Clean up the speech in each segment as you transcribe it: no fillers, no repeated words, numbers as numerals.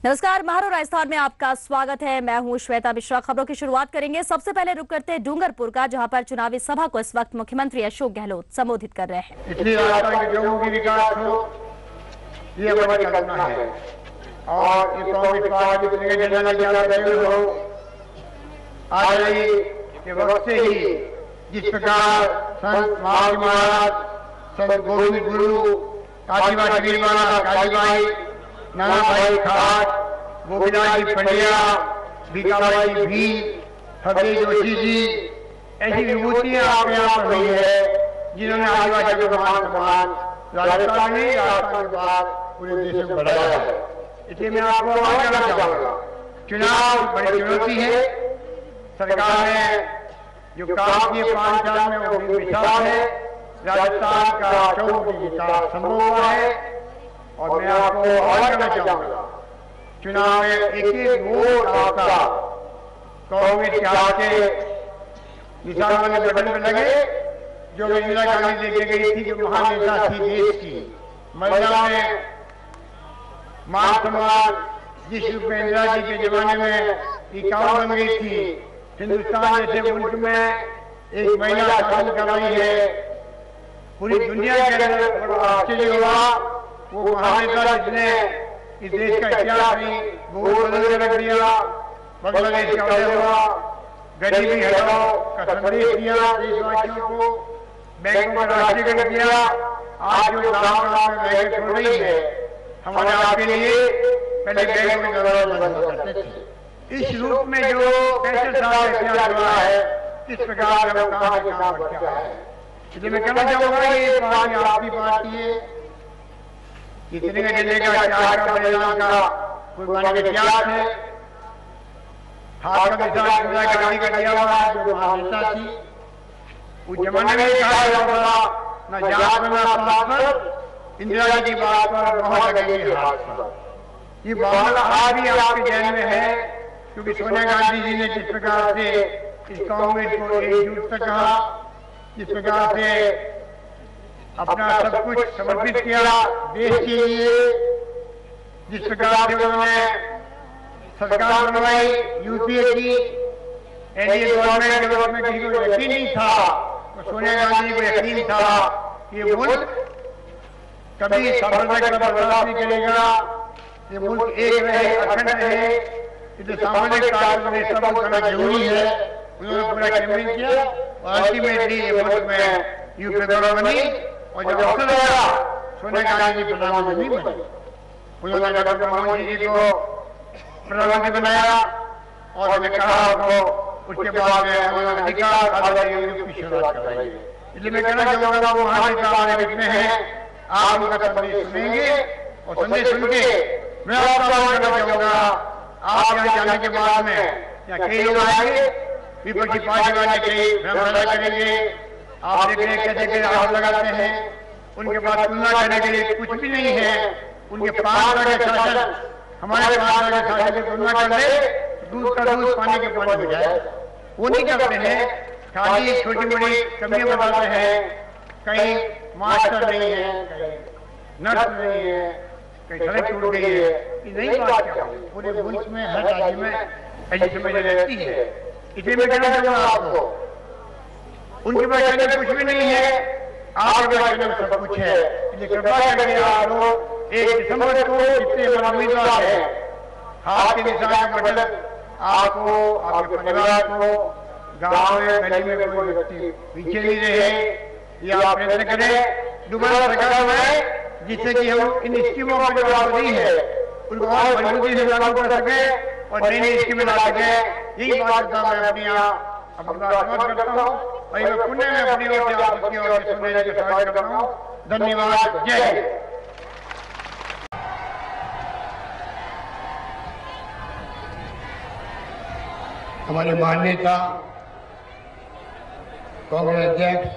नमस्कार, महारो राजस्थान में आपका स्वागत है। मैं हूं श्वेता मिश्रा। खबरों की शुरुआत करेंगे। सबसे पहले रुक करते हैं डूंगरपुर का, जहां पर चुनावी सभा को इस वक्त मुख्यमंत्री अशोक गहलोत संबोधित कर रहे हैं। इसलिए राजस्थान के लोगों की विकास हो, ये हमारी कल्पना है और ये कांग्रेस पार्टी के जनरल हो आज के वक्त से ही जिस प्रकार संत महाराज, संत गोविंद गुरु, काशीबाई महाराज, कालीबाई, नाना भाई खाट, गोविंदाजी पंड्या, भीखाबाई भी, हरदेव जोशी जी, ऐसी विभूतियां आपके यहाँ हुई है जिन्होंने आदिवासियों का मान सम्मान राजस्थान में, राजस्थान के बाद पूरे देश में बढ़ाया है। इसलिए मैं आपको आह्वान करना चाहूंगा, चुनाव बड़ी चुनौती है। सरकार ने जो काम किए 5 साल में वो मिसाल है। राजस्थान का 4 विकास संभव हुआ है और मैं आपको आह्वान करना चाहूंगा, चुनाव में एक वोट आपका कांग्रेस के हाथ के निशान वाले बटन पर लगे, जो इंदिरा गांधी लेके गई थी, जो महान नेता थी देश की। महिला में मान सम्मान जिस रूप में इंदिरा जी के जमाने में 51 बन गई थी, हिंदुस्तान जैसे मुल्क में एक महिला शासन कर रही है, पूरी दुनिया के अंदर बड़ा आश्चर्य हुआ। वो महानेता जिसने इस देश का इतिहास भी बहुत बदल के रख दिया, बांग्लादेश का उदय हुआ, गरीबी हटाओ का संदेश दिया देशवासियों को, बैंकों का राष्ट्रीयकरण किया। आज जो गाँव में बैंक छोड़ रही है, हमारे आपके लिए पहले बैंक में दरवाजा बंद करते थे। इस रूप में जो 65 साल का इतिहास हुआ है, इस प्रकार का कहाँ से काम बढ़ता है। इसलिए मैं कहना चाहूंगा, ये पार्टी आपकी पार्टी है। कितने का चलेगा, क्या का परिणाम का कोई माने इतिहास है। हाथ का निशान इंदिरा गांधी का दिया हुआ है, जो महानेता थी। उस जमाने में कहा जाता न जात में न पात पर, इंदिरा जी की बात पर बहुत लगेंगे हाथ पर। ये भावना आज भी आपके जहन में है, क्योंकि सोनिया गांधी जी ने जिस प्रकार से इस कांग्रेस को एकजुट कहा, जिस प्रकार से अपना सब कुछ समर्पित किया देश के लिए, जिस प्रकार से उन्होंने सरकार बनवाई यूपीए की, एनडीए गवर्नमेंट के वक्त में किसी को यकीन नहीं था, तो सोनिया गांधी को यकीन था कि ये मुल्क कभी साम्राज्य का बर्दाश्त नहीं करेगा, ये मुल्क एक रहे, अखंड रहे। इसलिए सामाजिक कार्य में सब करना जरूरी है। उन्होंने पूरा कैंपेन किया और अल्टीमेटली ये मुल्क में यूपीए गवर्नमेंट बनी। और जब अवसर आया, सोनिया गांधी प्रधानमंत्री बनी। उन्होंने डॉक्टर मनमोहन जी को प्रधानमंत्री बनाया और मैंने कहा उनको, उसके बाद उन्होंने अधिकार आजादी की शुरुआत कराई। इसलिए मैं कहना चाहूंगा, वो महानेता हमारे बीच में है, आप उनका संदेश सुनेंगे और संदेश सुन के मैं आपका आह्वान करना चाहूंगा, आप यहाँ जाने के बाद में यहाँ कई लोग आएंगे, विपक्षी पार्टी वाले कई भ्रम फैला करेंगे। आप देख रहे कैसे कैसे आरोप लगाते हैं, उनके पास तुलना करने के लिए कुछ भी नहीं है। उनके 5 साल के शासन हमारे 5 साल के शासन की तुलना कर ले, दूध का दूध पानी के पानी हो जाए। वो नहीं करते हैं, खाली छोटी बड़ी कमियां बताते हैं। कहीं मास्टर नहीं है, कहीं नर्स नहीं है, कहीं सड़क टूट गई है। ये नहीं बात क्या पूरे मुल्क में हर राज्य में ऐसी समस्या रहती है। इसलिए मैं कहना चाहूंगा आपको, उनके पास कहने कुछ भी नहीं है, आपके पास कहने सब कुछ है। इसलिए कृपा करके आप लोग 1 दिसंबर को जितने उम्मीदवार है, हाथ के निशान का बटन आपको, आपके परिवार को, गांव में गली में कोई व्यक्ति पीछे नहीं रहे, ये आप प्रयत्न करें। दोबारा सरकार में जिससे कि हम इन स्कीमों को जो लागू दी है उनको और मजबूती से लागू कर सके और नई नई स्कीमें ला सके। यही बात का मैं अपनी यहाँ अपना धन्यवाद करता हूँ और मैं पुण्य में अपनी ओर से आपकी ओर से सुनने के स्वागत करता हूँ। धन्यवाद। जय हिंद। हमारे महानेता कांग्रेस अध्यक्ष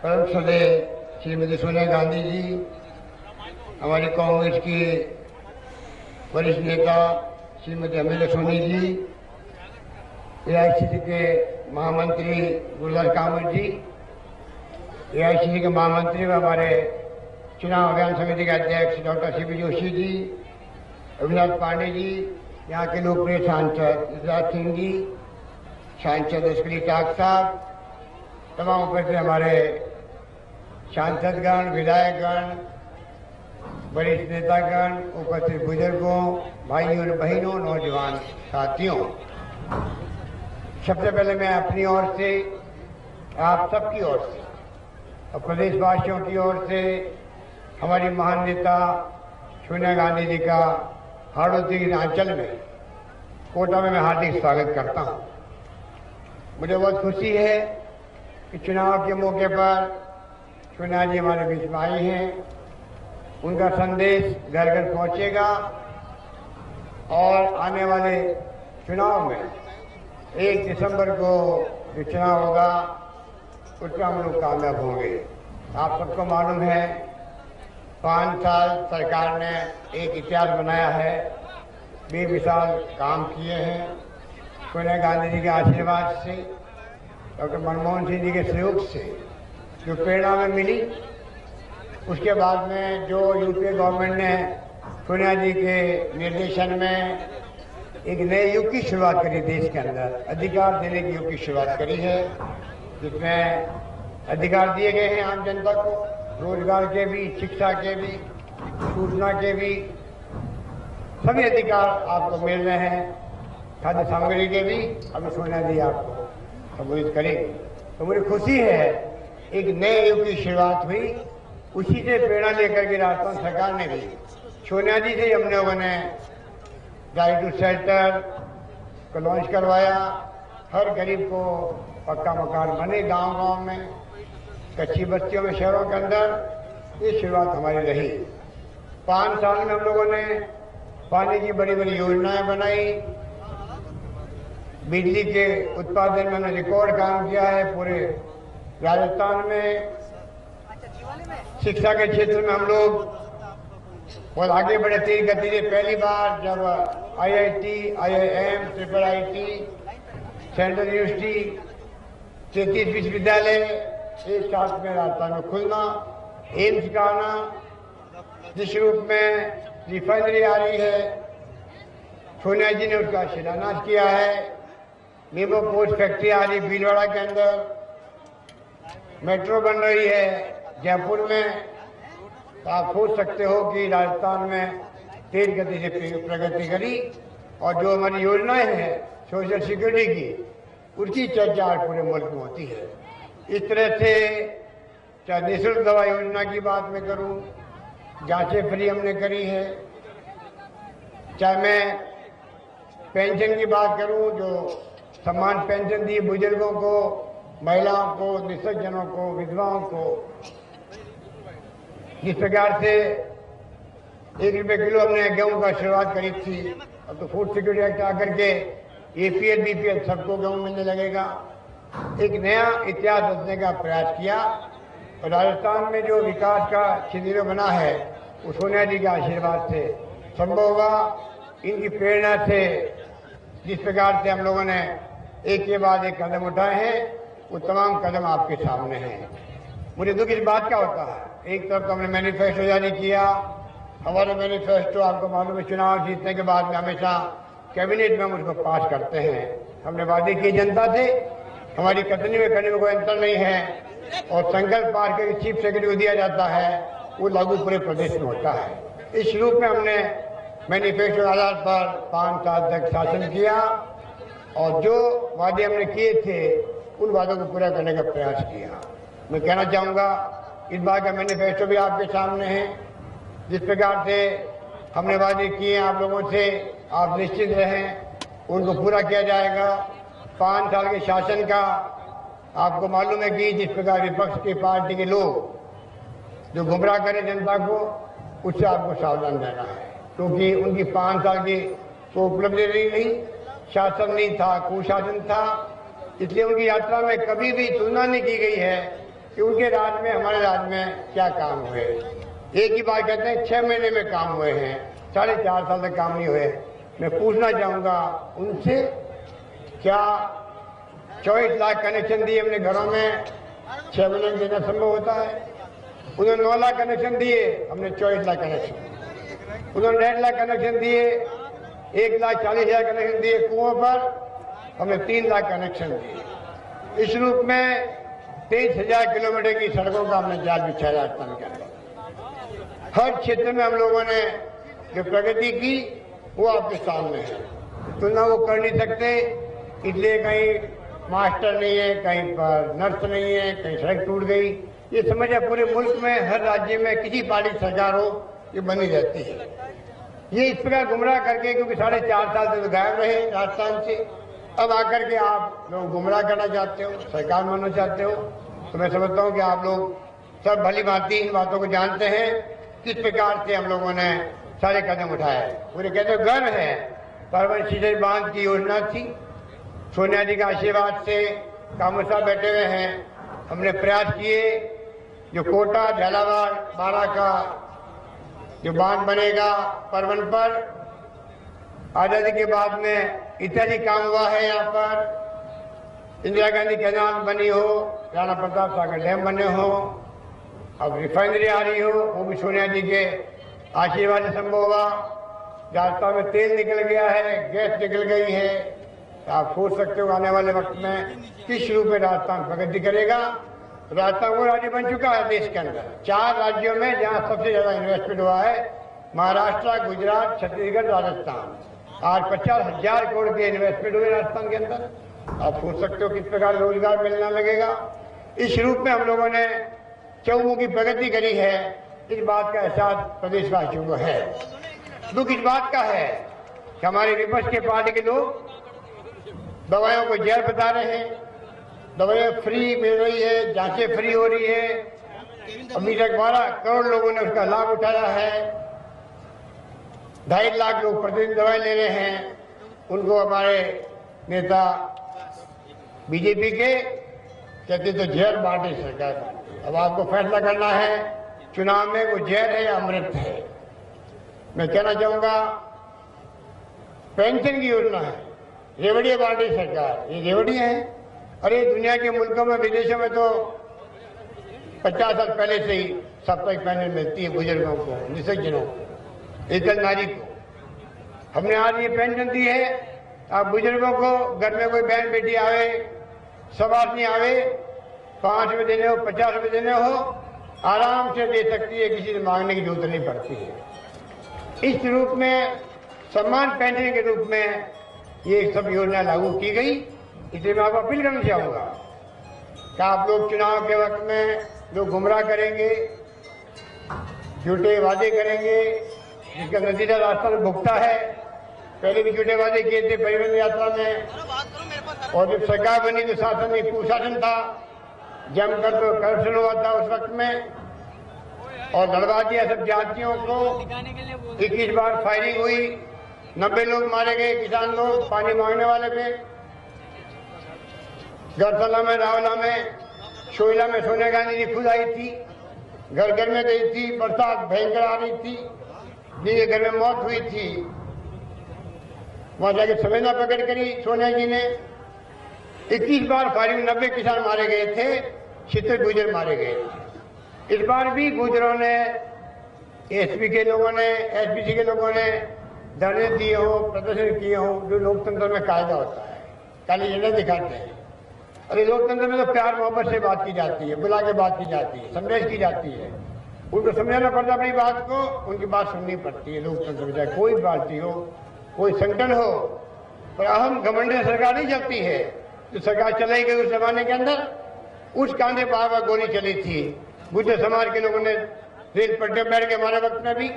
परम श्रद्धेय श्रीमती सोनिया गांधी जी, हमारी कांग्रेस की वरिष्ठ नेता श्रीमती अमीला सोनी जी, एआईसीसी के महामंत्री गुलजार कामत जी, एआईसीसी के महामंत्री व हमारे चुनाव अभियान समिति के अध्यक्ष डॉक्टर सीपी जोशी जी, अविनाश पांडे जी, यहाँ के लोकप्रिय सांसद युवराज सिंह जी, सांसद अस्करी टाक साहब, तमाम उपस्थित हमारे सांसदगण, विधायकगण, वरिष्ठ नेतागण, उपस्थित बुजुर्गों, भाइयों और बहनों, नौजवान साथियों, सबसे पहले मैं अपनी ओर से, आप सबकी ओर से और प्रदेशवासियों की ओर से हमारी महान नेता सोनिया गांधी जी का हाड़ौती अंचल में कोटा में मैं हार्दिक स्वागत करता हूं। मुझे बहुत खुशी है कि चुनाव के मौके पर सोनिया जी हमारे बीच में आई हैं। उनका संदेश घर घर पहुंचेगा और आने वाले चुनाव में 1 दिसंबर को जो चुनाव होगा उसमें हम लोग कामयाब होंगे। आप सबको मालूम है 5 साल सरकार ने एक इतिहास बनाया है, बेमिसाल काम किए हैं। सोनिया गांधी जी के आशीर्वाद से, डॉक्टर मनमोहन सिंह जी के सहयोग से जो प्रेरणा में मिली, उसके बाद में जो यूपीए गवर्नमेंट ने सोनिया जी के निर्देशन में एक नए युग की शुरुआत करी, देश के अंदर अधिकार देने की युग की शुरुआत करी है, जिसमें अधिकार दिए गए हैं आम जनता को, रोजगार के भी, शिक्षा के भी, सूचना के भी, सभी अधिकार आपको मिल रहे हैं, खाद्य सामग्री के भी। अभी सोनिया जी आपको संबोधित करेंगे, तो मुझे खुशी है एक नए युग की शुरुआत हुई। उसी से प्रेरणा लेकर के राजस्थान सरकार ने भी सोनिया जी से हम लोगों ने राइट टू शेल्टर को लॉन्च करवाया। हर गरीब को पक्का मकान बने गांव-गांव में, कच्ची बस्तियों में, शहरों के अंदर। ये शुरुआत हमारी रही। 5 साल में हम लोगों ने पानी की बड़ी बड़ी योजनाएं बनाई। बिजली के उत्पादन में हमने रिकॉर्ड काम किया है पूरे राजस्थान में। शिक्षा के क्षेत्र में हम लोग बहुत आगे बढ़े तेज गति से। पहली बार जब IIT, IIM, IIT, central university, 33 विश्वविद्यालय एक साथ में राजस्थान में खुलना, एम्स का आना, जिस रूप में रिफाइनरी आ रही है, सोनिया जी ने उसका शिलान्यास किया है। नीमो पोस्ट फैक्ट्री आ रही भीलवाड़ा के अंदर, मेट्रो बन रही है जयपुर में। तो आप सोच सकते हो कि राजस्थान में तेज गति से प्रगति करी, और जो हमारी योजनाएं हैं सोशल सिक्योरिटी की, उसकी चर्चा आज पूरे मुल्क में होती है। इस तरह से चाहे निःशुल्क दवा योजना की बात में करूं, जांचें फ्री हमने करी है, चाहे मैं पेंशन की बात करूं, जो सम्मान पेंशन दी बुजुर्गों को, महिलाओं को, निःशक्तजनों को, विधवाओं को। जिस प्रकार से 1 रुपये किलो हमने गेहूं का शुरुआत करी थी, अब तो फूड सिक्योरिटी एक्ट आकर के APL, BPL सबको गेहूं मिलने लगेगा। एक नया इतिहास रचने का प्रयास किया, और राजस्थान में जो विकास का शिविर बना है वो सोनिया जी के आशीर्वाद से संभव हुआ। इनकी प्रेरणा से जिस प्रकार से हम लोगों ने एक के बाद एक कदम उठाए हैं, वो तमाम कदम आपके सामने हैं। मुझे दुख इस बात का होता है, एक तरफ तो हमने मैनिफेस्टो जारी किया। हमारे मैनिफेस्टो आपको मालूम है, चुनाव जीतने के बाद में हमेशा कैबिनेट में हम उसको पास करते हैं। हमने वादे किए जनता से, हमारी कथनी में करने में कोई अंतर नहीं है, और संकल्प पार के चीफ सेक्रेटरी को दिया जाता है, वो लागू पूरे प्रदेश में होता है। इस रूप में हमने मैनिफेस्टो के आधार पर 5 साल तक शासन किया, और जो वादे हमने किए थे उन वादों को पूरा करने का प्रयास किया। मैं कहना चाहूँगा, इस बार का मैनिफेस्टो भी आपके सामने है। जिस प्रकार से हमने वादे किए आप लोगों से, आप निश्चित रहें उनको पूरा किया जाएगा। 5 साल के शासन का आपको मालूम है कि जिस प्रकार विपक्ष की पार्टी के लोग जो गुमराह करें जनता को, उससे आपको सावधान रहना है, क्योंकि उनकी 5 साल की तो उपलब्धि नहीं, शासन नहीं था, कुशासन था। इसलिए उनकी यात्रा में कभी भी तुलना नहीं की गई है कि उनके राज में हमारे राज में क्या काम हुए। एक ही बात कहते हैं 6 महीने में काम हुए हैं, 4.5 साल तक काम नहीं हुए। मैं पूछना चाहूँगा उनसे, क्या 24 लाख कनेक्शन दिए हमने घरों में 6 महीने में देना संभव होता है? उन्होंने 9 लाख कनेक्शन दिए, हमने 24 लाख कनेक्शन। उन्होंने 1.5 लाख कनेक्शन दिए, 1,40,000 कनेक्शन दिए कुओं पर, हमने 3 लाख कनेक्शन दिए। इस रूप में 23,000 किलोमीटर की सड़कों का हमने जाल बिछाया राजस्थान के अंदर। हर क्षेत्र में हम लोगों ने जो प्रगति की वो आपके सामने है, तुलना वो कर नहीं सकते। इसलिए कहीं मास्टर नहीं है, कहीं पर नर्स नहीं है, कहीं सड़क टूट गई, ये समझ पूरे मुल्क में हर राज्य में किसी पार्टी की सरकार हो ये बनी रहती है। ये इस प्रकार गुमराह करके, क्योंकि 4.5 साल से तो गायब रहे राजस्थान से, अब आकर के आप लोग गुमराह करना चाहते हो, सरकार मानना चाहते हो। तो मैं समझता हूँ कि आप लोग सब भली भांति इन बातों को जानते हैं किस प्रकार से हम लोगों ने सारे कदम उठाए। पूरे कहते गर्व है, परवन सीधे बांध की योजना थी, सोनिया जी का आशीर्वाद से कामत साहब बैठे हुए हैं, हमने प्रयास किए। जो कोटा झालावाड़ बाड़ा का जो बांध बनेगा परवन पर, आजादी के बाद में इत्यादि काम हुआ है। यहाँ पर इंदिरा गांधी कैनाल बनी हो, राणा प्रताप सागर डैम बने हो, अब रिफाइनरी आ रही हो, वो भी सोनिया जी के आशीर्वाद से संभव हुआ। राजस्थान में तेल निकल गया है, गैस निकल गई है। तो आप सोच सकते हो आने वाले वक्त में किस रूप में राजस्थान प्रगति करेगा। राजस्थान वो राज्य बन चुका है देश के अंदर, 4 राज्यों में जहाँ सबसे ज्यादा इन्वेस्टमेंट हुआ है, महाराष्ट्र, गुजरात, छत्तीसगढ़, राजस्थान। आज 50,000 करोड़ के इन्वेस्टमेंट हुए राजस्थान के अंदर। आप सोच सकते हो किस प्रकार रोजगार मिलने लगेगा। इस रूप में हम लोगों ने चौमुखी प्रगति करी है, इस बात का एहसास प्रदेशवासियों को है। दुख इस बात का है कि हमारे विपक्ष के पार्टी के लोग दवाइयों को जहर बता रहे हैं, दवाइयां फ्री मिल रही है, जांचें फ्री हो रही है। अभी तक 12 करोड़ लोगों ने उसका लाभ उठाया है, 2.5 लाख लोग प्रतिदिन दवाई ले रहे हैं। उनको हमारे नेता बीजेपी के कहते तो जहर बांटे सरकार। अब आपको फैसला करना है चुनाव में, वो जहर है या अमृत है। मैं कहना चाहूंगा पेंशन की योजना है, रेवड़ियां बांटी सरकार, ये रेवड़ियां हैं। अरे दुनिया के मुल्कों में, विदेशों में तो 50 साल पहले से ही साप्ताहिक पेंशन मिलती है बुजुर्गों को, निसज्जनों को, एकल नारी को। हमने आज ये पेंशन दी है। आप बुजुर्गों को घर में कोई बहन बेटी आवे, सब आदमी आवे, 5 रुपये देने हो, 50 रुपये देने हो, आराम से दे सकती है, किसी से मांगने की जरूरत नहीं पड़ती है। इस रूप में सम्मान पेंशन के रूप में ये सब योजना लागू की गई। इसलिए मैं आपको अपील करना चाहूंगा कि आप लोग चुनाव के वक्त में जो गुमराह करेंगे, झूठे वादे करेंगे, जिसका नतीजा रास्ता में भुगता है। पहले भी झूठे वादे किए थे परिवहन यात्रा में, और जब सरकार बनी तो शासन में कुशासन था, जमकर तो करप्शन हुआ था उस वक्त में, और लड़वा दिया सब जातियों को। 21 बार फायरिंग हुई, 90 लोग मारे गए, किसान लोग पानी मांगने वाले पे। गढ़तला में, रावला में, शोयला में सोनिया गांधी जी खुद आई थी, घर घर में गई थी, बरसात भयंकर आ रही थी, जिनके घर में मौत हुई थी वहां जाके संवेदना प्रकट करी सोनिया जी ने। 21 बार फायरिंग, 90 किसान मारे गए थे, 70 गुजर मारे गए थे। इस बार भी गुजरों ने, एसपी के लोगों ने, एसपीसी के लोगों ने धरने दिए हो, प्रदर्शन किए हो, जो लोकतंत्र में कायदा होता है, काली झंडा दिखाते हैं। अरे लोकतंत्र में तो प्यार मोहब्बत से बात की जाती है, बुला के बात की जाती है, संदेश की जाती है। उनको समझाना पड़ता अपनी बात को, उनकी बात सुननी पड़ती है। लोकतंत्र में चाहे कोई पार्टी हो, कोई संगठन हो, पर अहम घमंड सरकार नहीं चलती है। जो सरकार चलाई गई उस जमाने के अंदर, उस कांधे पर गोली चली थी। गुर्जर समाज के लोगों ने रेल पट्टे बैठ के हमारे वक्त में भी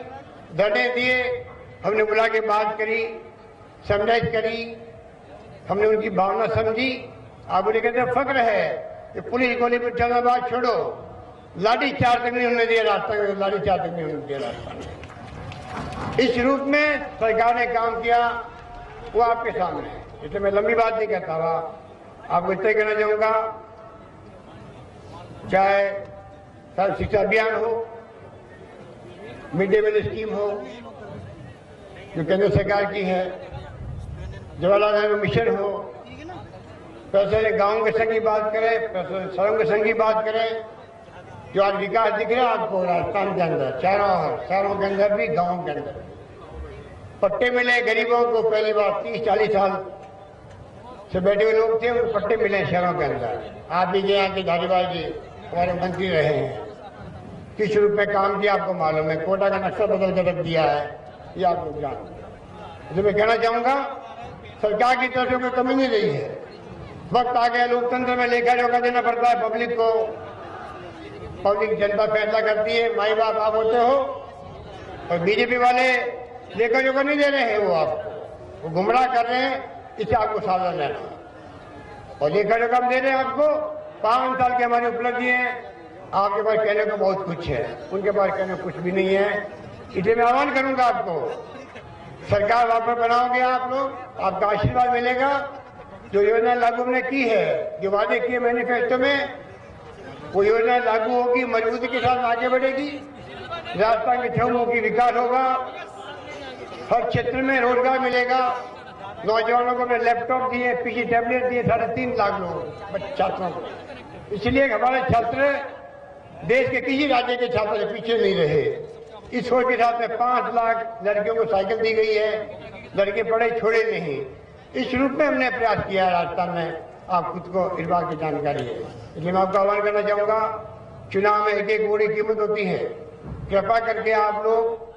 धरने दिए, हमने बुला के बात करी, समझाइश करी, हमने उनकी भावना समझी। आप उन्हें कहते हैं फक्र है कि पुलिस गोली पर चलना बात छोड़ो, लाठी चार्ज तक नहीं होने दिया रास्ता में, लाठी चार्ज तक नहीं होने दिया रास्ता में। इस रूप में सरकार ने काम किया, वो आपके सामने है। इसलिए मैं लंबी बात नहीं कहता हुआ आपको इतना कहना चाहूंगा, चाहे सर्व शिक्षा अभियान हो, मिड डे मील स्कीम हो जो केंद्र सरकार की है, जवाहरलाल नेहरू मिशन हो, पैसे गांव के संघ की बात करें, पैसे शहरों के संघ की बात करें, जो आज विकास दिख रहा है आपको राजस्थान के अंदर, चारों शहरों के अंदर भी, गांव के अंदर पट्टे मिले गरीबों को, पहली बार 30-40 साल से बैठे हुए लोग थे, उनको पट्टे मिले शहरों के अंदर। आप भी गए कि धारीवाल जी हमारे मंत्री रहे हैं, किस रूप में काम किया आपको मालूम है। कोटा का नक्शा बदल कर रख दिया है, ये आप लोग जानते। तो मैं कहना चाहूंगा सरकार की तरफ से कोई कमी नहीं रही है। वक्त आ गया लोकतंत्र में लेखा जोखा देना पड़ता है पब्लिक को। पब्लिक जनता फैसला करती है, माई बाप आप होते हो, और बीजेपी वाले लेखा जोखा नहीं दे रहे हैं, वो आपको वो गुमराह कर रहे हैं। इससे आपको सावधान रहना। और लेखा जोखा हम दे रहे हैं आपको। 5 साल की हमारी उपलब्धि है, आपके पास कहने को बहुत कुछ है, उनके पास कहने को कुछ भी नहीं है। इसलिए मैं आह्वान करूंगा आपको, सरकार वापस बनाओगे आप लोग, आपका आशीर्वाद मिलेगा। जो योजना लागू हमने की है, जो वादे किए मैनिफेस्टो में, वो योजना लागू होगी, मजबूती के साथ आगे बढ़ेगी। राजस्थान के 6 मुखी विकास होगा, हर क्षेत्र में रोजगार मिलेगा। नौजवानों को हमने लैपटॉप दिए, पीसी टैबलेट दिए 3.5 लाख लोग छात्रों को। इसलिए हमारे छात्र देश के किसी राज्य के छात्र से पीछे नहीं रहे। इस सोच के साथ में 5 लाख लड़कियों को साइकिल दी गई है, लड़के पढ़े छोड़े नहीं। इस रूप में हमने प्रयास किया है राजस्थान में। आप खुद को इस बात की जानकारी है। इसलिए मैं आपको आह्वान करना चाहूंगा, चुनाव में एक एक वोट की कीमत होती है। कृपा करके आप लोग